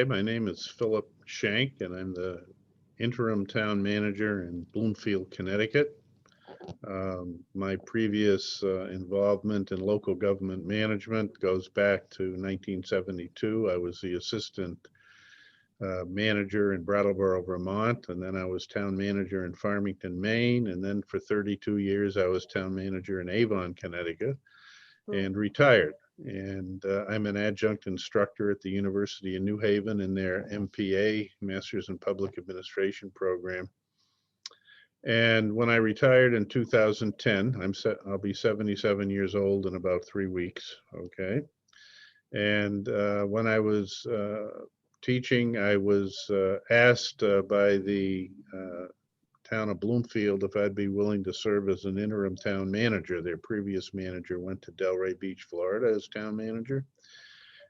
my name is Philip Schenck, and I'm the interim town manager in Bloomfield, Connecticut. My previous involvement in local government management goes back to 1972. I was the assistant manager in Brattleboro, Vermont, and then I was town manager in Farmington, Maine, and then for 32 years I was town manager in Avon, Connecticut, and retired. And I'm an adjunct instructor at the University of New Haven in their MPA, Masters in Public Administration program. And when I retired in 2010, I'll be 77 years old in about 3 weeks, okay? And when I was teaching, I was asked by the town of Bloomfield if I'd be willing to serve as an interim town manager. Their previous manager went to Delray Beach, Florida as town manager.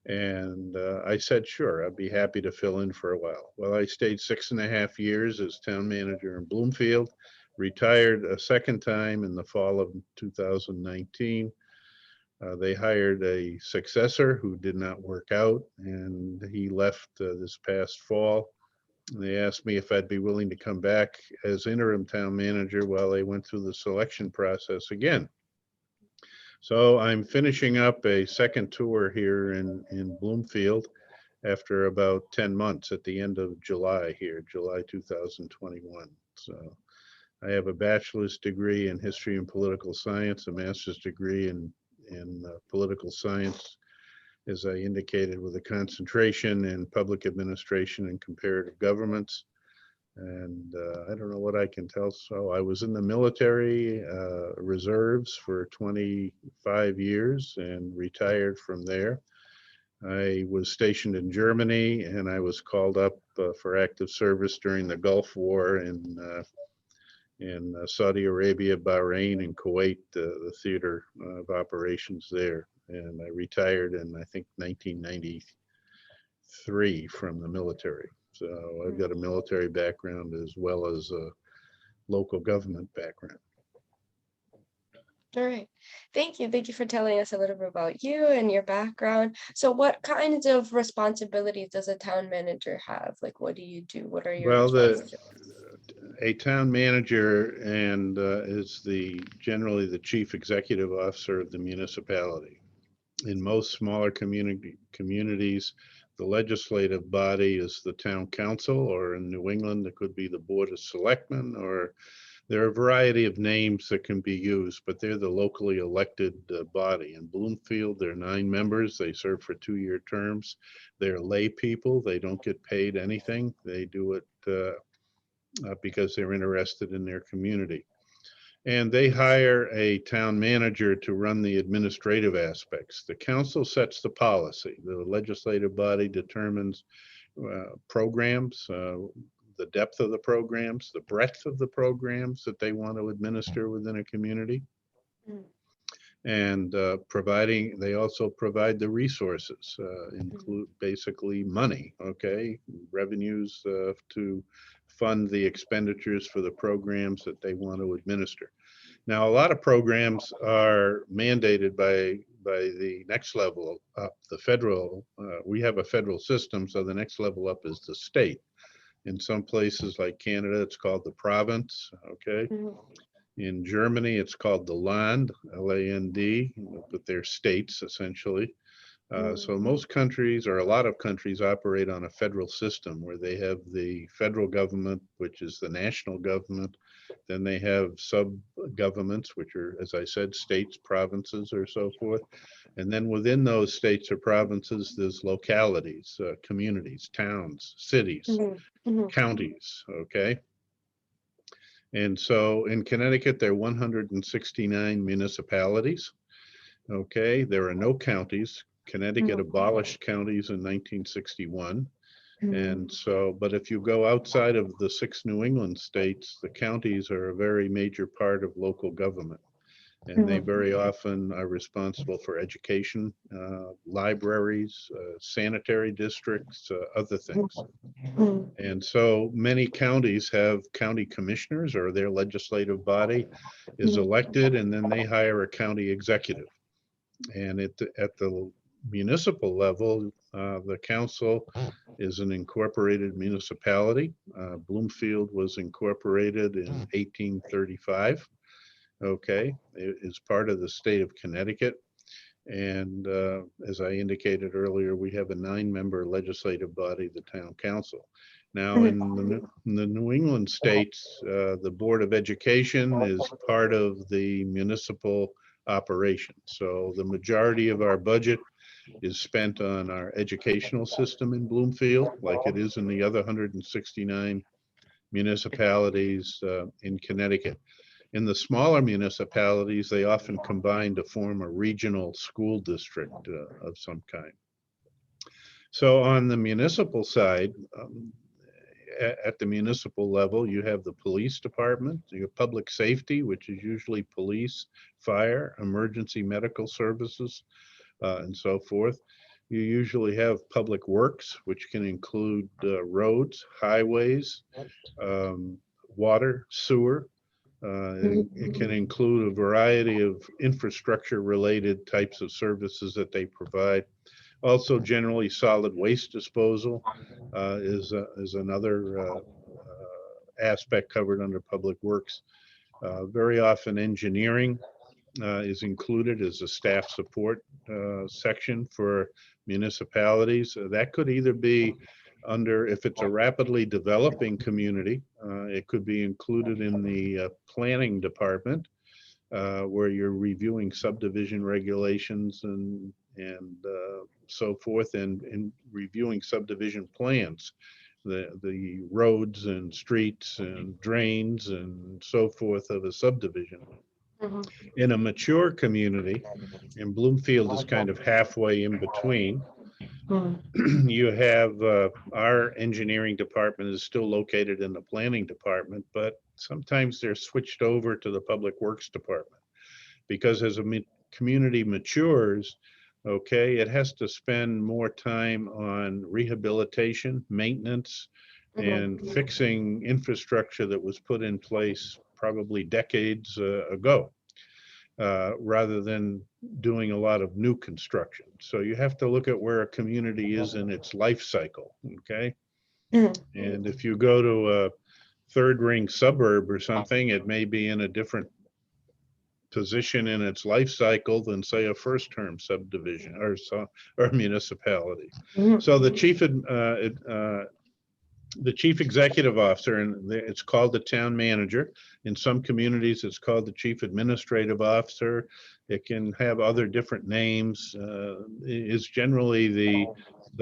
And I said, sure, I'd be happy to fill in for a while. Well, I stayed 6.5 years as town manager in Bloomfield, retired a second time in the fall of 2019. They hired a successor who did not work out, and he left this past fall. They asked me if I'd be willing to come back as interim town manager while they went through the selection process again. So I'm finishing up a second tour here in Bloomfield after about 10 months at the end of July here, July 2021. So I have a bachelor's degree in history and political science, a master's degree in political science, as I indicated, with a concentration in public administration and comparative governments. And I don't know what I can tell. So I was in the military reserves for 25 years and retired from there. I was stationed in Germany, and I was called up for active service during the Gulf War in Saudi Arabia, Bahrain, and Kuwait, the theater of operations there. And I retired in, I think, 1993 from the military. So I've got a military background as well as a local government background. All right. Thank you. Thank you for telling us a little bit about you and your background. So what kinds of responsibilities does a town manager have? Like, what do you do? What are your responsibilities? A town manager and is generally the chief executive officer of the municipality. In most smaller communities, the legislative body is the town council, or in New England, it could be the Board of Selectmen, or there are a variety of names that can be used, but they're the locally elected body. In Bloomfield, there are 9 members. They serve for 2-year terms. They're lay people. They don't get paid anything. They do it because they're interested in their community. And they hire a town manager to run the administrative aspects. The council sets the policy. The legislative body determines programs, the depth of the programs, the breadth of the programs that they want to administer within a community. And they also provide the resources, include basically money, okay, revenues to fund the expenditures for the programs that they want to administer. Now, a lot of programs are mandated by the next level up, the federal. We have a federal system, so the next level up is the state. In some places like Canada, it's called the province, okay? In Germany, it's called the Land, L-A-N-D, but they're states essentially. So most countries, or a lot of countries, operate on a federal system where they have the federal government, which is the national government. Then they have sub-governments, which are, as I said, states, provinces, or so forth. And then within those states or provinces, there's localities, communities, towns, cities, counties, okay? And so in Connecticut, there are 169 municipalities, okay? There are no counties. Connecticut abolished counties in 1961. And so, but if you go outside of the 6 New England states, the counties are a very major part of local government. And they very often are responsible for education, libraries, sanitary districts, other things. And so many counties have county commissioners, or their legislative body is elected, and then they hire a county executive. And at the municipal level, the council is an incorporated municipality. Bloomfield was incorporated in 1835. Okay, it is part of the state of Connecticut. And as I indicated earlier, we have a 9-member legislative body, the town council. Now, in the New England states, the Board of Education is part of the municipal operation. So the majority of our budget is spent on our educational system in Bloomfield, like it is in the other 169 municipalities in Connecticut. In the smaller municipalities, they often combine to form a regional school district of some kind. So on the municipal side, at the municipal level, you have the police department, your public safety, which is usually police, fire, emergency medical services, and so forth. You usually have public works, which can include roads, highways, water, sewer. It can include a variety of infrastructure-related types of services that they provide. Also, generally, solid waste disposal is another aspect covered under public works. Very often, engineering is included as a staff support section for municipalities. That could either be under, if it's a rapidly developing community, it could be included in the planning department, where you're reviewing subdivision regulations and so forth, and reviewing subdivision plans, the roads and streets and drains and so forth of a subdivision. In a mature community, and Bloomfield is kind of halfway in between, you have our engineering department is still located in the planning department, but sometimes they're switched over to the public works department, because as a community matures, okay, it has to spend more time on rehabilitation, maintenance, and fixing infrastructure that was put in place probably decades ago. Rather than doing a lot of new construction. So you have to look at where a community is in its life cycle, okay? And if you go to a third ring suburb or something, it may be in a different position in its life cycle than, say, a first term subdivision or municipality. So the chief executive officer, and it's called the town manager. In some communities, it's called the chief administrative officer. It can have other different names. Is generally the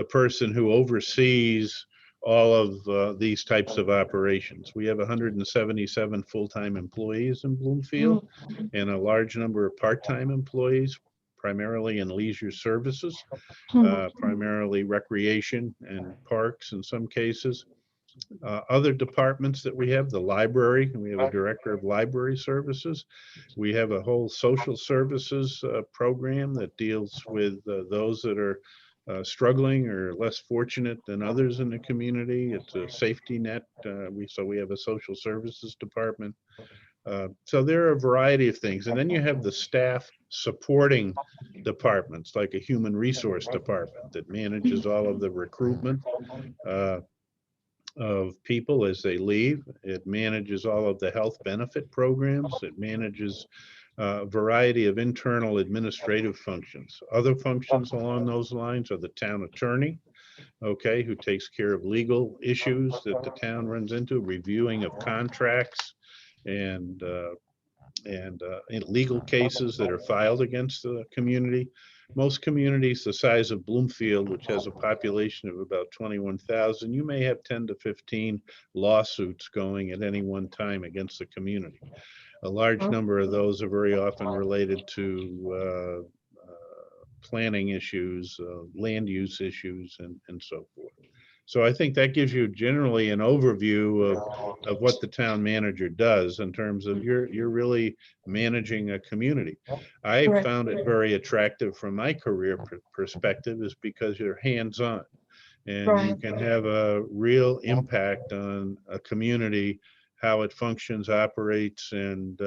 person who oversees all of these types of operations. We have 177 full-time employees in Bloomfield and a large number of part-time employees, primarily in leisure services, primarily recreation and parks in some cases. Other departments that we have, the library, and we have a director of library services. We have a whole social services program that deals with those that are struggling or less fortunate than others in the community. It's a safety net. We have a social services department. So there are a variety of things. And then you have the staff supporting departments, like a human resource department that manages all of the recruitment of people as they leave. It manages all of the health benefit programs. It manages a variety of internal administrative functions. Other functions along those lines are the town attorney, okay, who takes care of legal issues that the town runs into, reviewing of contracts and legal cases that are filed against the community. Most communities the size of Bloomfield, which has a population of about 21,000, you may have 10 to 15 lawsuits going at any one time against the community. A large number of those are very often related to planning issues, land use issues, and so forth. So I think that gives you generally an overview of what the town manager does in terms of you're really managing a community. I found it very attractive from my career perspective, is because you're hands-on and you can have a real impact on a community, how it functions, operates, and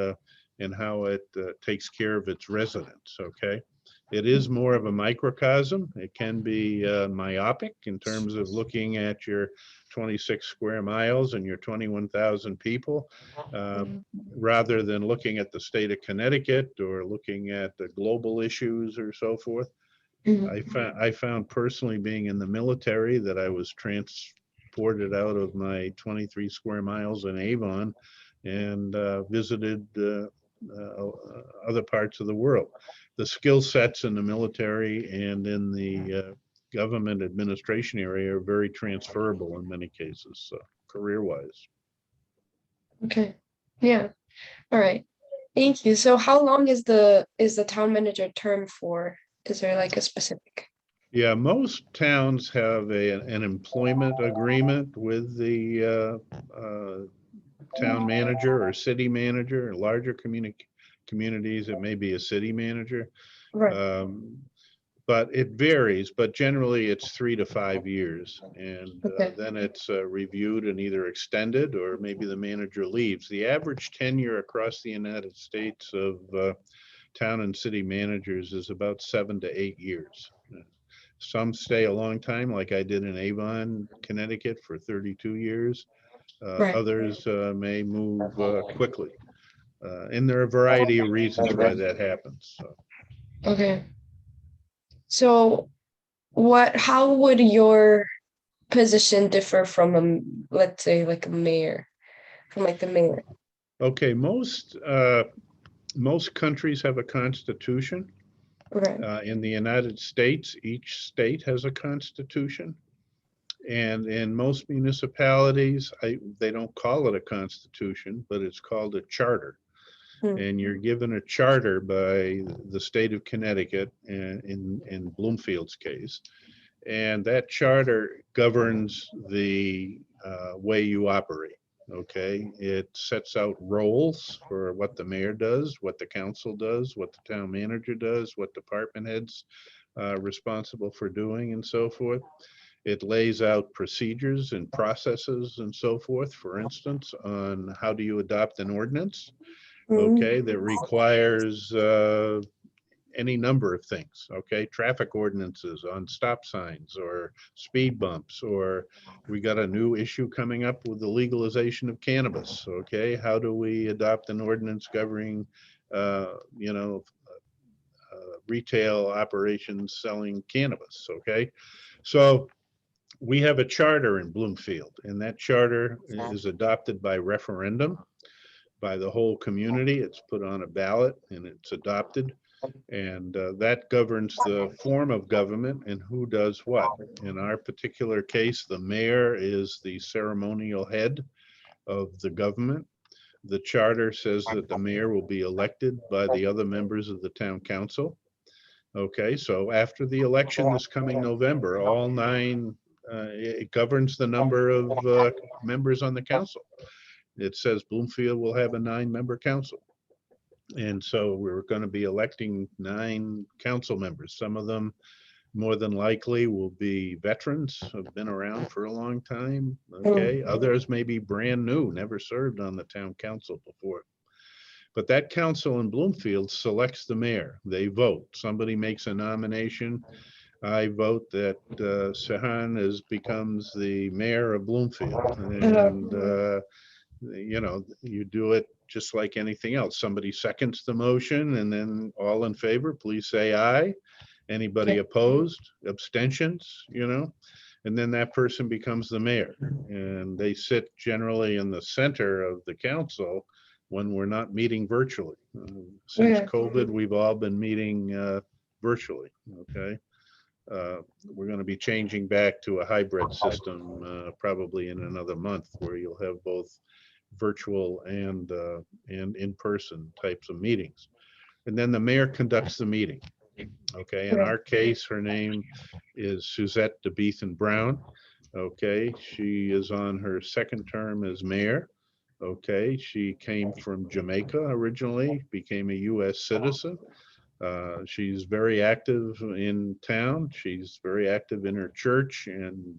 how it takes care of its residents. Okay. It is more of a microcosm. It can be myopic in terms of looking at your 26 square miles and your 21,000 people, uh, Mhm. rather than looking at the state of Connecticut or looking at the global issues or so forth. Mhm. I found personally being in the military that I was transported out of my 23 square miles in Avon and visited other parts of the world. The skill sets in the military and in the government administration area are very transferable in many cases, so career-wise. Okay. Yeah. All right. Thank you. So how long is the town manager term for? Is there like a specific? Yeah, most towns have an employment agreement with the town manager or city manager. In larger communities, it may be a city manager. Right. Um, but it varies, but generally it's 3 to 5 years. And Okay. then it's reviewed and either extended or maybe the manager leaves. The average tenure across the United States of town and city managers is about 7 to 8 years. Some stay a long time, like I did in Avon, Connecticut for 32 years. Right. Others may move quickly. And there are a variety of reasons why that happens. So. Okay. So how would your position differ from let's say like a mayor, from like the mayor? Okay, most countries have a constitution. Right. In the United States, each state has a constitution. And in most municipalities, they don't call it a constitution, but it's called a charter. Mm. And you're given a charter by the state of Connecticut in Bloomfield's case. And that charter governs the way you operate. Okay, it sets out roles for what the mayor does, what the council does, what the town manager does, what department heads responsible for doing, and so forth. It lays out procedures and processes and so forth. For instance, on how do you adopt an ordinance? Mm. Okay, that requires any number of things, okay? Traffic ordinances on stop signs or speed bumps, or we got a new issue coming up with the legalization of cannabis, okay? How do we adopt an ordinance governing, uh, you know, retail operations selling cannabis, okay? So we have a charter in Bloomfield, and that charter is adopted by referendum by the whole community. It's put on a ballot and it's adopted. And that governs the form of government and who does what. In our particular case, the mayor is the ceremonial head of the government. The charter says that the mayor will be elected by the other members of the town council. Okay, so after the election this coming November, all nine, it governs the number of members on the council. It says Bloomfield will have a 9-member council. And so we're going to be electing 9 council members. Some of them more than likely will be veterans, have been around for a long time. Okay. Mm. Others may be brand new, never served on the town council before. But that council in Bloomfield selects the mayor. They vote. Somebody makes a nomination. I vote that Sehan becomes the mayor of Bloomfield. And you do it just like anything else. Somebody seconds the motion, and then all in favor, please say aye. Anybody Okay. opposed, abstentions, and then that person becomes the mayor. And they sit generally in the center of the council when we're not meeting virtually. Since Okay. COVID, we've all been meeting virtually, okay? We're going to be changing back to a hybrid system probably in another month, where you'll have both virtual and in-person types of meetings. And then the mayor conducts the meeting. Okay, in Okay. our case, her name is Suzette DeBeathan Brown. Okay, she is on her second term as mayor. Okay, she came from Jamaica originally, became a U.S. citizen. She's very active in town. She's very active in her church, and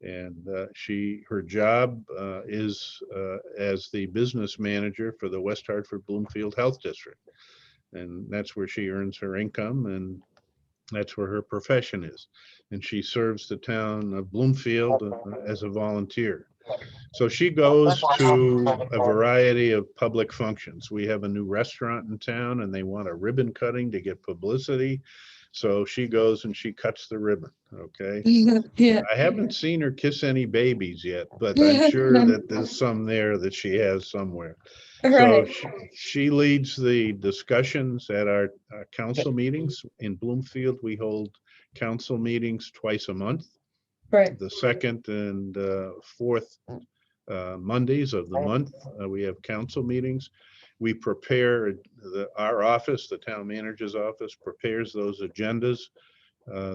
her job is as the business manager for the West Hartford Bloomfield Health District. and that's where she earns her income, and that's where her profession is. And she serves the town of Bloomfield as a volunteer. So she goes to a variety of public functions. We have a new restaurant in town and they want a ribbon cutting to get publicity. So she goes and she cuts the ribbon. Okay. Yeah. I haven't seen her kiss any babies yet, but I'm sure that there's some there that she has somewhere. So Right. she leads the discussions at our council meetings. In Bloomfield, we hold council meetings twice a month, Right. the second and fourth Mondays of the month. We have council meetings. We prepare our office, the town manager's office, prepares those agendas.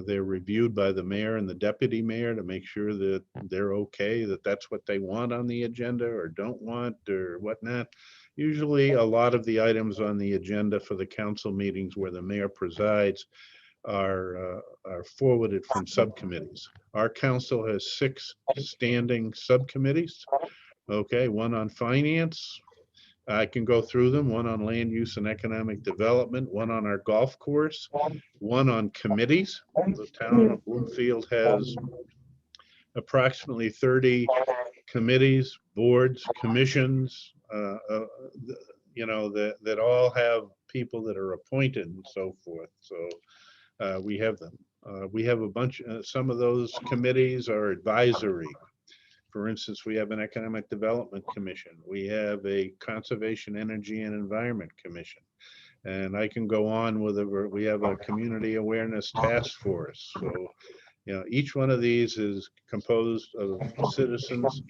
They're reviewed by the mayor and the deputy mayor to make sure that they're okay, that that's what they want on the agenda or don't want or whatnot. Usually a lot of the items on the agenda for the council meetings where the mayor presides are forwarded from subcommittees. Our council has 6 standing subcommittees. Okay, one on finance. I can go through them. One on land use and economic development, one on our golf course, one on committees. The town of Bloomfield has approximately 30 committees, boards, commissions, that all have people that are appointed and so forth. So we have them. We have a bunch, some of those committees are advisory. For instance, we have an Economic Development Commission. We have a Conservation, Energy, and Environment Commission. And I can go on with it. We have a Community Awareness Task Force. So, each one of these is composed of citizens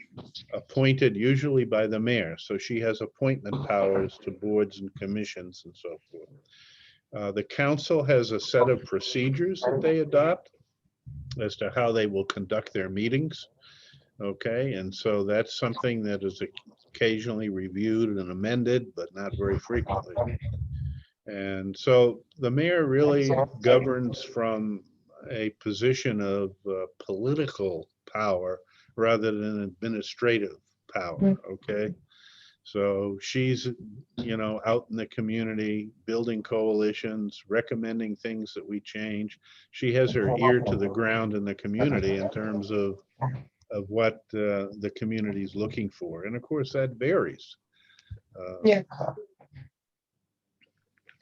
appointed usually by the mayor. So she has appointment powers to boards and commissions and so forth. The council has a set of procedures that they adopt as to how they will conduct their meetings. Okay, and so that's something that is occasionally reviewed and amended, but not very frequently. And so the mayor really governs from a position of political power rather than administrative power. Okay, so she's, out in the community, building coalitions, recommending things that we change. She has her ear to the ground in the community in terms of what the community is looking for. And of course, that varies. Yeah.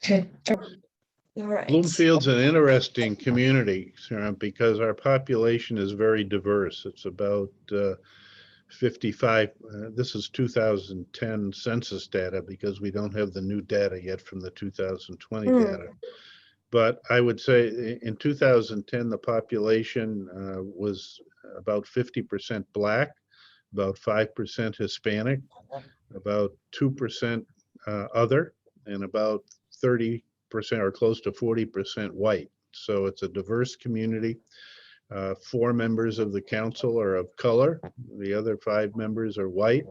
Okay. All right. Bloomfield's an interesting community, because our population is very diverse. It's about 55, this is 2010 census data because we don't have the new data yet from the 2020 data. But I would say in 2010, the population was about 50% Black, about 5% Hispanic, about 2% other, and about 30% or close to 40% white. So it's a diverse community. 4 members of the council are of color. The other 5 members are white.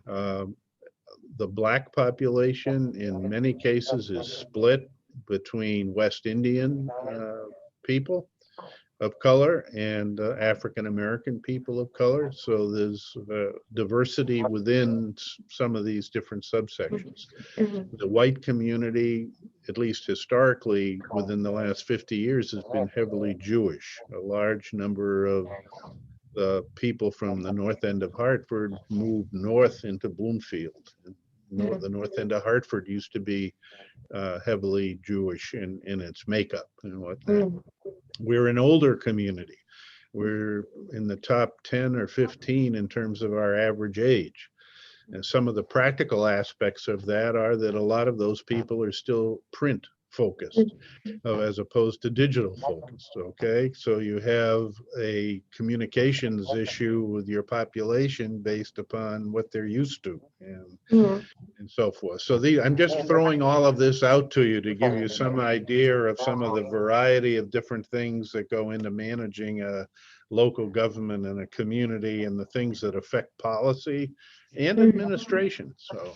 The Black population in many cases is split between West Indian people of color and African American people of color. So there's diversity within some of these different subsections. The white community, at least historically, within the last 50 years, has been heavily Jewish. A large number of the people from the north end of Hartford moved north into Bloomfield. The north end of Hartford used to be heavily Jewish in its makeup and whatnot. We're an older community. We're in the top 10 or 15 in terms of our average age. And some of the practical aspects of that are that a lot of those people are still print focused as opposed to digital focused. Okay, so you have a communications issue with your population based upon what they're used to and so forth. So I'm just throwing all of this out to you to give you some idea of some of the variety of different things that go into managing a local government and a community and the things that affect policy and administration. So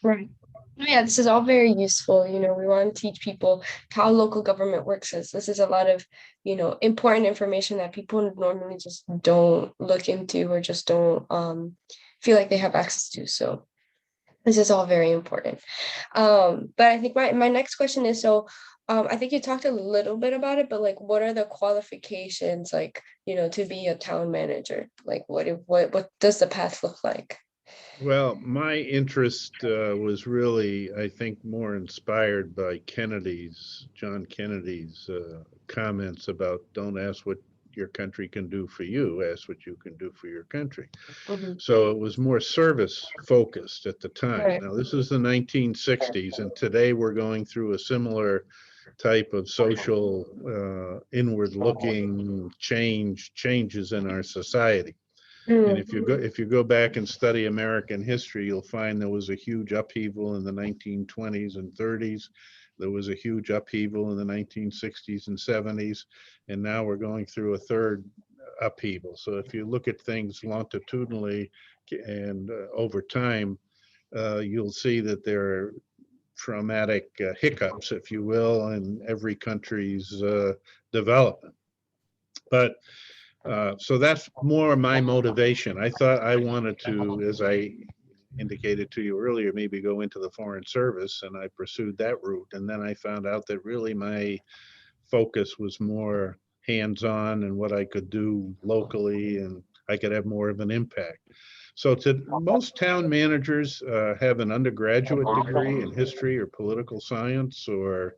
Right. Yeah, this is all very useful. We want to teach people how local government works, as this is a lot of, important information that people normally just don't look into or just don't feel like they have access to. So This is all very important. But I think my next question is, so I think you talked a little bit about it, but like what are the qualifications, like, to be a town manager? Like what does the path look like? Well, my interest was really, I think, more inspired by John Kennedy's comments about don't ask what your country can do for you, ask what you can do for your country. Mhm. So it was more service focused at the time. Right. Now, this is the 1960s, and today we're going through a similar type of social, inward looking changes in our society. And Mm, if you go back and study American history, you'll find there was a huge upheaval in the 1920s and 30s. There was a huge upheaval in the 1960s and 70s, and now we're going through a third upheaval. So if you look at things longitudinally and over time, you'll see that there are traumatic hiccups, if you will, in every country's development. But so that's more my motivation. I thought I wanted to, as I indicated to you earlier, maybe go into the Foreign Service, and I pursued that route. And then I found out that really my focus was more hands-on and what I could do locally, and I could have more of an impact. So most town managers have an undergraduate degree in history or political science, or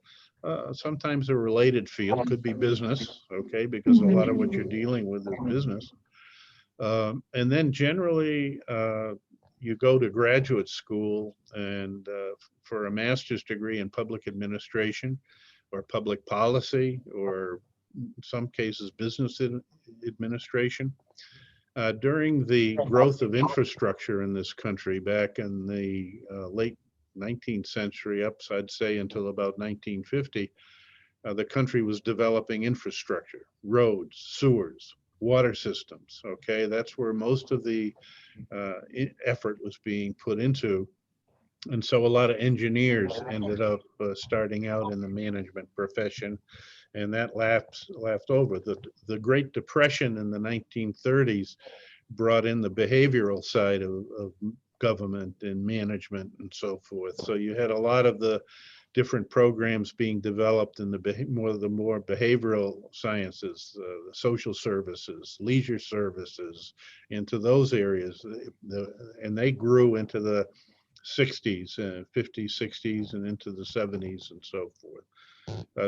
sometimes a related field, could be business, okay, because a lot of what you're dealing with is business. And then generally, you go to graduate school and for a master's degree in public administration or public policy, or in some cases business administration. During the growth of infrastructure in this country back in the late 19th century, up, I'd say, until about 1950, the country was developing infrastructure, roads, sewers, water systems. Okay, that's where most of the effort was being put into. And so a lot of engineers ended up starting out in the management profession, and that laughed over. The Great Depression in the 1930s brought in the behavioral side of government and management and so forth. So you had a lot of the different programs being developed in the more behavioral sciences, social services, leisure services, into those areas, and they grew into the 60s, 50s, 60s, and into the 70s and so forth.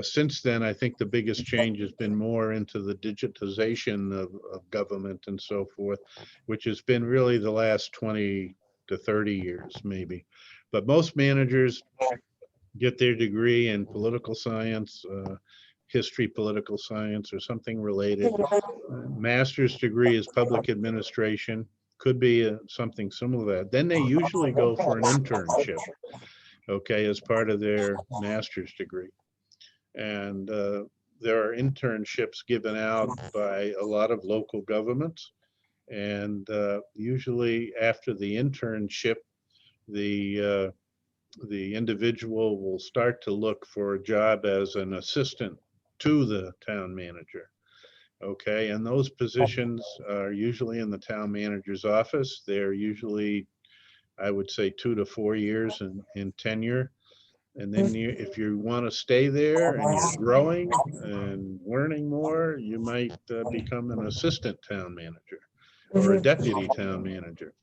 Since then, I think the biggest change has been more into the digitization of government and so forth, which has been really the last 20 to 30 years, maybe. But most managers get their degree in political science, history, political science, or something related. Master's degree is public administration, could be something similar to that. Then they usually go for an internship, okay, as part of their master's degree. And there are internships given out by a lot of local governments. And usually after the internship, the the individual will start to look for a job as an assistant to the town manager. Okay, and those positions are usually in the town manager's office. They're usually, I would say, 2 to 4 years in tenure. And then if you want to stay there and you're growing and learning more, you might become an assistant town manager or a mhm, deputy town manager.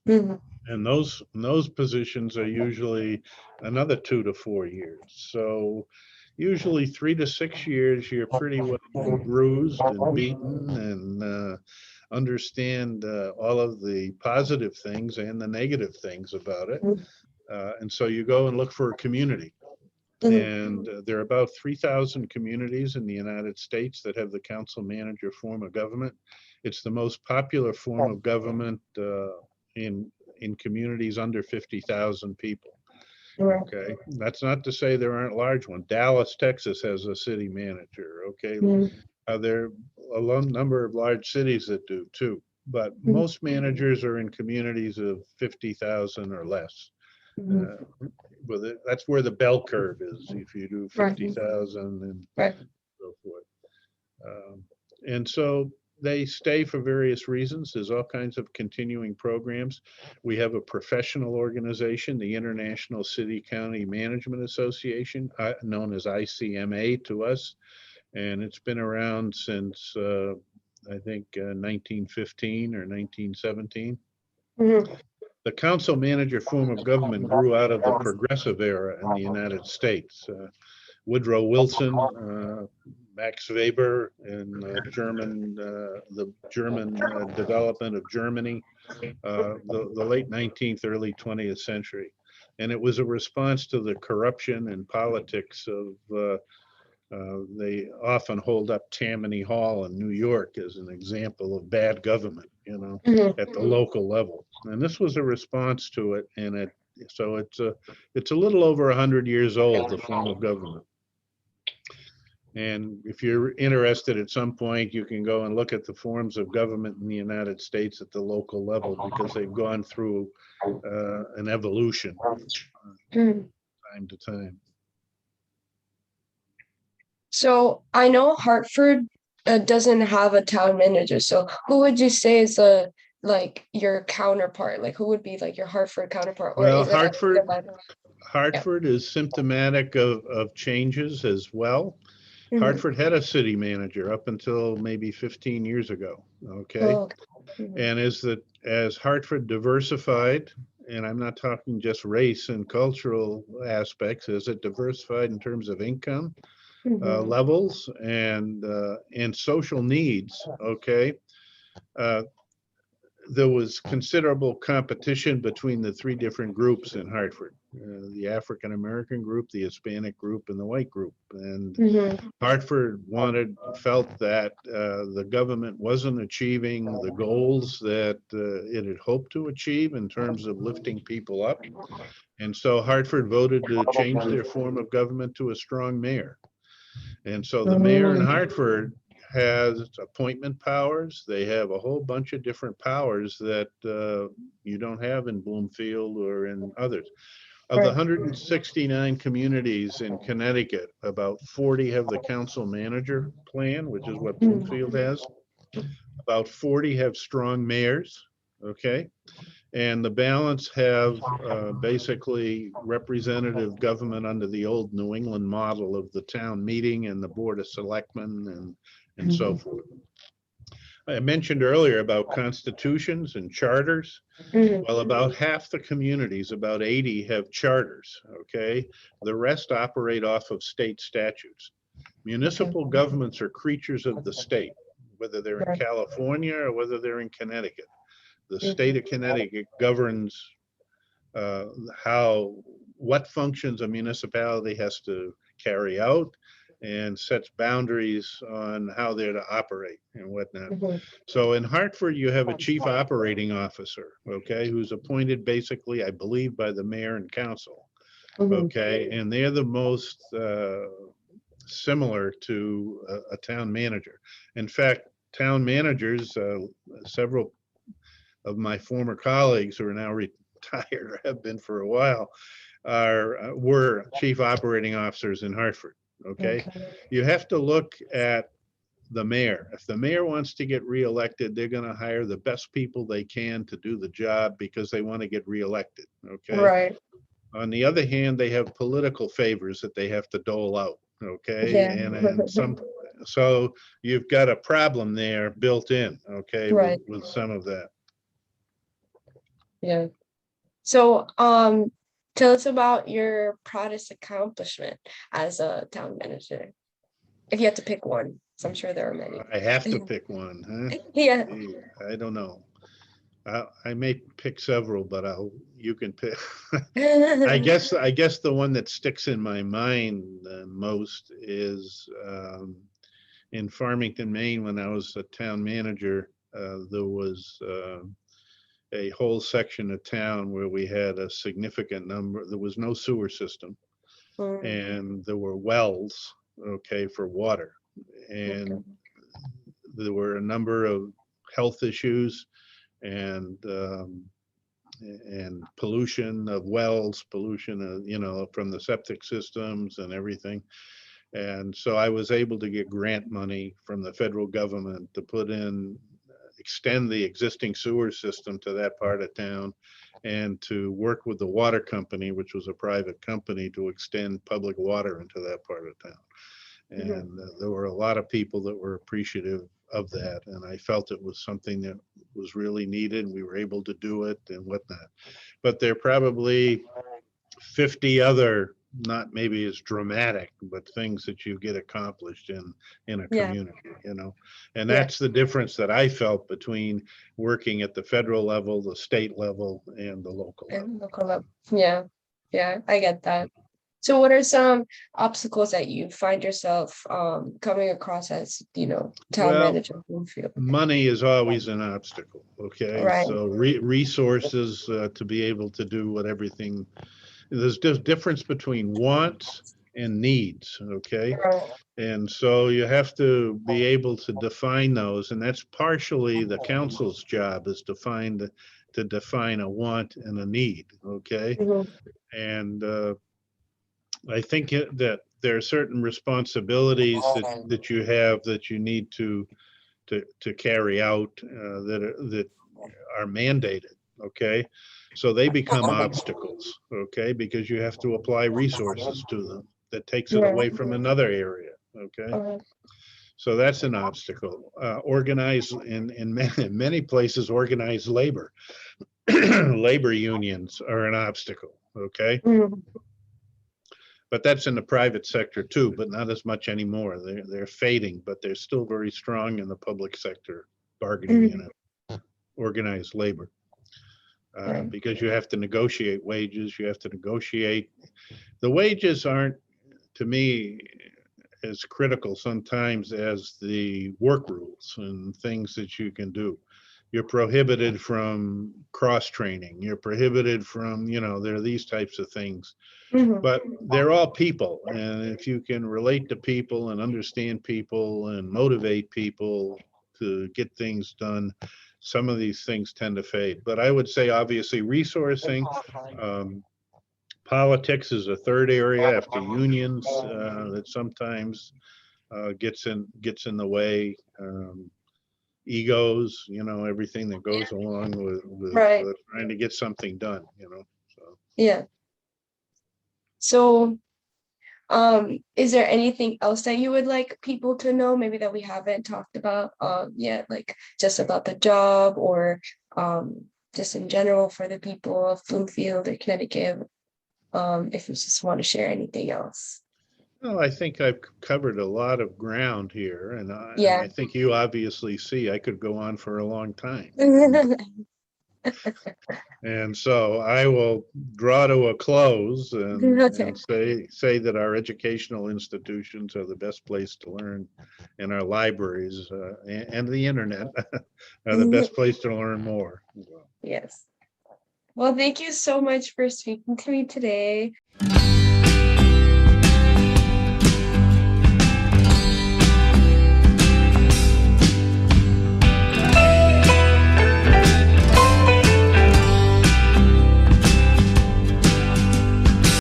mhm, And those positions are usually another 2 to 4 years. So usually 3 to 6 years, you're pretty well bruised and beaten and understand all of the positive things and the negative things about it. And so you go and look for a community. mhm, And there are about 3,000 communities in the United States that have the council manager form of government. It's the most popular form of government in in communities under 50,000 people. right, Okay, that's not to say there aren't large ones. Dallas, Texas has a city manager. Okay, mhm, there are a number of large cities that do too, but mhm, most managers are in communities of 50,000 or less. mhm, Uh, that's where the bell curve is. If you do right, 50,000 and right, so forth. And so they stay for various reasons. There's all kinds of continuing programs. We have a professional organization, the International City County Management Association, known as ICMA to us, and it's been around since I think 1915 or 1917. Mhm. The council manager form of government grew out of the progressive era in the United States. Woodrow Wilson, Max Weber, and the German development of Germany, the late 19th, early 20th century. And it was a response to the corruption and politics of they often hold up Tammany Hall in New York as an example of bad government, Mhm. at the local level. And this was a response to it, and so it's a little over 100 years old, the form of government. And if you're interested at some point, you can go and look at the forms of government in the United States at the local level, because they've gone through an evolution Mhm. time to time. So I know Hartford doesn't have a town manager. So who would you say is your counterpart? Like who would be like your Hartford counterpart, or Well, is it actually yeah. Hartford is symptomatic of changes as well. Mhm. Hartford had a city manager up until maybe 15 years ago. Okay. Oh, okay. Mhm. And as Hartford diversified, and I'm not talking just race and cultural aspects, as it diversified in terms of income Mhm. levels and social needs, okay, uh, there was considerable competition between the three different groups in Hartford, the African American group, the Hispanic group, and the white group. And Mhm. Hartford felt that the government wasn't achieving the goals that it had hoped to achieve in terms of lifting people up. And so Hartford voted to change their form of government to a strong mayor. And so the mayor in Mhm. Hartford has appointment powers. They have a whole bunch of different powers that you don't have in Bloomfield or in others. Of the Right. 169 communities in Connecticut, about 40 have the council manager plan, which is what Mhm. Bloomfield has. About 40 have strong mayors, okay? And the balance have basically representative government under the old New England model of the town meeting and the board of selectmen and so Mhm. forth. I mentioned earlier about constitutions and charters. Mhm. Well, about half the communities, about 80, have charters, okay? The rest operate off of state statutes. Okay. Municipal governments are creatures of the state, whether they're in Right. California or whether they're in Connecticut. The state Mhm. of Connecticut governs uh, what functions a municipality has to carry out and sets boundaries on how they're to operate and whatnot. Mhm. So in Hartford, you have a chief operating officer, okay, who's appointed basically, I believe, by the mayor and council, Mhm. okay, and they're the most similar to a town manager. In fact, town managers, several of my former colleagues who are now retired or have been for a while, were chief operating officers in Hartford. Okay, Okay. you have to look at the mayor. If the mayor wants to get reelected, they're going to hire the best people they can to do the job because they want to get reelected. Okay. Right. On the other hand, they have political favors that they have to dole out. Okay, Yeah. and so you've got a problem there built in. Okay, Right. with some of that. Yeah. So, tell us about your proudest accomplishment as a town manager. If you had to pick one, so I'm sure there are many. I have to pick one, huh? Yeah. Gee, I don't know. I may pick several, but you can pick. I guess the one that sticks in my mind most is in Farmington, Maine, when I was a town manager. There was a whole section of town where we had a significant number. There was no sewer system, Mm, and there were wells, okay, for water, okay. and there were a number of health issues and pollution of wells, pollution of, from the septic systems and everything. And so I was able to get grant money from the federal government to put in, extend the existing sewer system to that part of town, and to work with the water company, which was a private company, to extend public water into that part of town. And there were a lot of people that were appreciative of that. And I felt it was something that was really needed, and we were able to do it and whatnot. But there are probably 50 other, not maybe as dramatic, but things that you get accomplished in a Yeah. community, and Yeah. that's the difference that I felt between working at the federal level, the state level, and the local level. And local level. Yeah. Yeah, I get that. So what are some obstacles that you find yourself coming across as, town Well, manager of Bloomfield? money is always an obstacle. Okay, Right. so resources to be able to do what everything. There's just difference between wants and needs. Okay, Right. and so you have to be able to define those, and that's partially the council's job, is to define a want and a need. Okay, Mhm. and I think that there are certain responsibilities that you have that you need to carry out, that are mandated. Okay, so they become obstacles. Okay, because you have to apply resources to them. That takes it Yeah. away from another area. Okay, so that's an obstacle. Organize in many places, organized labor. Labor unions are an obstacle. Okay, Mhm. but that's in the private sector too, but not as much anymore. They're fading, but they're still very strong in the public sector bargaining Mhm. unit, organized labor. Right. Because you have to negotiate wages, you have to negotiate. The wages aren't, to me, as critical sometimes as the work rules and things that you can do. You're prohibited from cross training. You're prohibited from, there are these types of things. Mhm. But they're all people. And if you can relate to people and understand people and motivate people to get things done, some of these things tend to fade. But I would say, obviously, resourcing. Politics is a third area after unions, that sometimes gets in the way. Egos, everything that goes along with Right. trying to get something done. So. Yeah. So is there anything else that you would like people to know, maybe that we haven't talked about yet, like just about the job, or just in general for the people of Bloomfield or Connecticut, if you just want to share anything else? Well, I think I've covered a lot of ground here, and I Yeah. think you obviously see I could go on for a long time. And so I will draw to a close Okay. and say that our educational institutions are the best place to learn, and our libraries, and the internet are the best place to learn more. Yes. Well, thank you so much for speaking to me today.